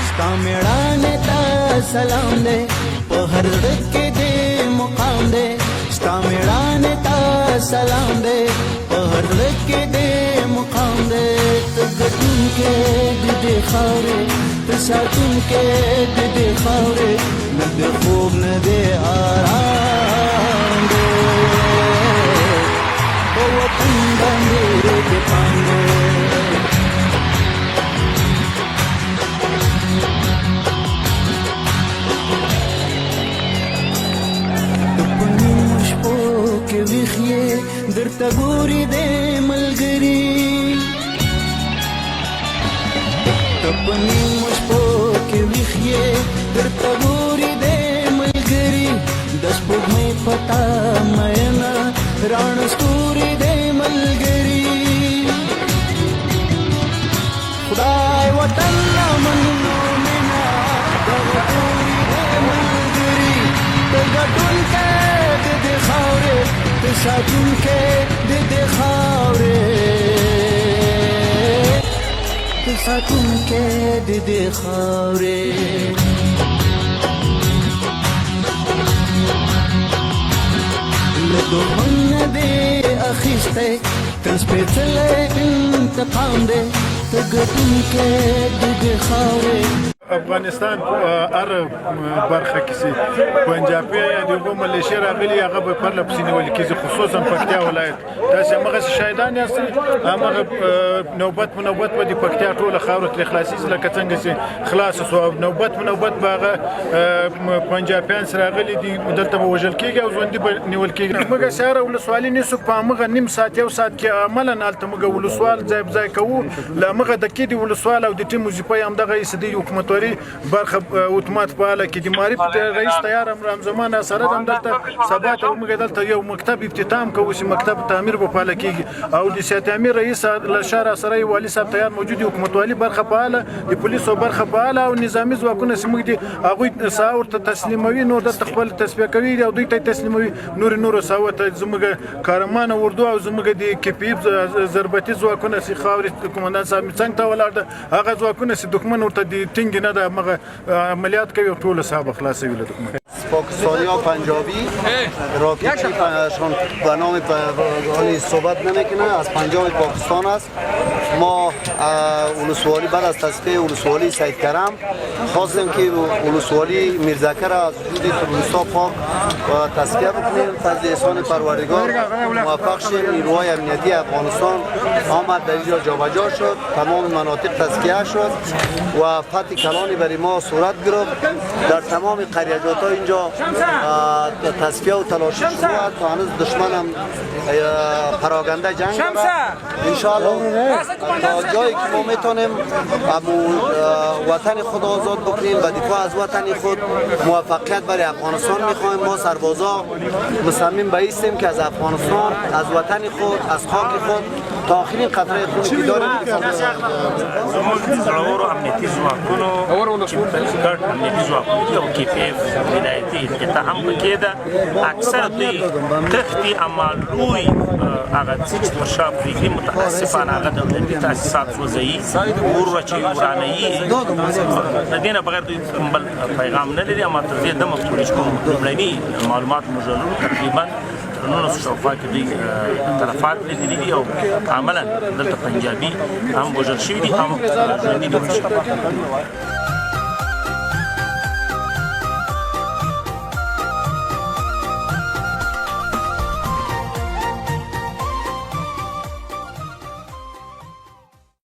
ستا میړانې ته سلام دی په هر زړه کې دې مقام دی ستا میړانې ته سلام دی په هر زړه کې دې مقام دی ته ګټونکی د دې خاورې ته ساتونکی د دې خاورې نه د خوب نه دې آرام دی په وطن باندې دې پام دی درته ګوري د ملګري ته په نیمو شپو کې ویښ یې درته ګوري د ملګري د سپوږمۍ په تا مینه راڼه ستوري د ملګري خدای وطن منو مینا دغه ټولې د ملګري ته ګټونکی د دې خاورې ته ساتونکی د دې خاورې ته ساتونکی د دې خاورې له دښمن نه دې اخیستی تل سپېڅلی انتقام دی ته ګټونکی د دې خاورې افغانستان په هر برخه کې سي پنجابي یا د کوم ملیشیا راغلي هغه به پرله پسې نیول کېږي خصوصا پکتیا ولایت تاسو هغه شهیدان یاستئ هغه نوبت په نوبت به د پکتیا ټوله خاوره ترې خلاصېږي لکه څنګه چې خلاص شو نوبت په نوبت به هغه پنجابیان سره راغلي دي دلته به وژل کېږي او ژوندي به نیول کېږي موږ سهار ولسوالي نیسو په همغه نیم ساعت یو ساعت کې عملا هلته موږ ولسوال ځای په ځای کوو له همغه د کې د ولسوال او د ټیم وظیفه یې همدغه ایسدي حکومتوالي برخه اتومات فعاله کې د معرف رئیس تیار امرام زمان سره هم دلته سبا ته موږ دلته یو مکتب افتتاح کوو چې مکتب تعمیر په فعاله کېږي او د سیاست امیر رئیس لشار سره والی صاحب تیار موجود حکومتوالي برخه فعاله د پولیسو برخه فعاله او نظامی ځواکونه سمګ دي هغه ساور ته تسلیموي نو د خپل تصفیه کوي او دوی ته تسلیموي نور ساوت زموږ کارمان اردو او زموږ د کپیب ضربتي ځواکونه سي خاوري قومندان صاحب څنګه ته ولاړ هغه ځواکونه سي دښمن ورته د ټینګ نه د عملیات کوي ټول صاحب خلاصوي له دښمن پاکستانی ها پنجابی راکتیشان به نام صحبت نمیکنه از پنجاب پاکستان است ما ولسوالی بعد از تصفیه ولسوالی سید کرم خواستیم که ولسوالی میرزکر از وجود تروریست‌ها پاک تصفیه بکنیم فضل احسان پروردگار موفق شیم نیروهای امنیتی افغانستان آمد در اینجا جابجا شد تمام مناطق تصفیه شد و فتح کلانی برای ما صورت گرفت در تمام قریجات ها اینجا تصفیه و تلاشی شد تا هنوز دشمن هم پراگنده جنگ دارد انشاءالله تا جایی که ما میتونیم وطن خود آزاد بکنیم و دفاع از وطن خود موفقیت برای افغانستان میخوایم ما سربازا مصمم به ایستیم که از افغانستان از وطن خود از خاک خود تا آخرین قطره خونی که داریم زړورو امنیتي ځواکونو ګډ امنیتي ځواکونو او KPF ولایتي القطاع هم پکې ده اکثر دوی تښتي اما لوی هغه څه چې پر شا پرېږدي متاسفانه هغه دولتي تاسیسات سوځوي اور واچوي ورانوي د دې نه بغیر دوی بل پیغام نه لري اما تر دې دمه پورې چې کوم لومړني معلومات موږ لرو تقریبا تر 1900 شاوخوا کې دوی تلفات لیدلي دي او عملا دلته پنجابي هم وژل شوي دي هم ژوندي نیول شوي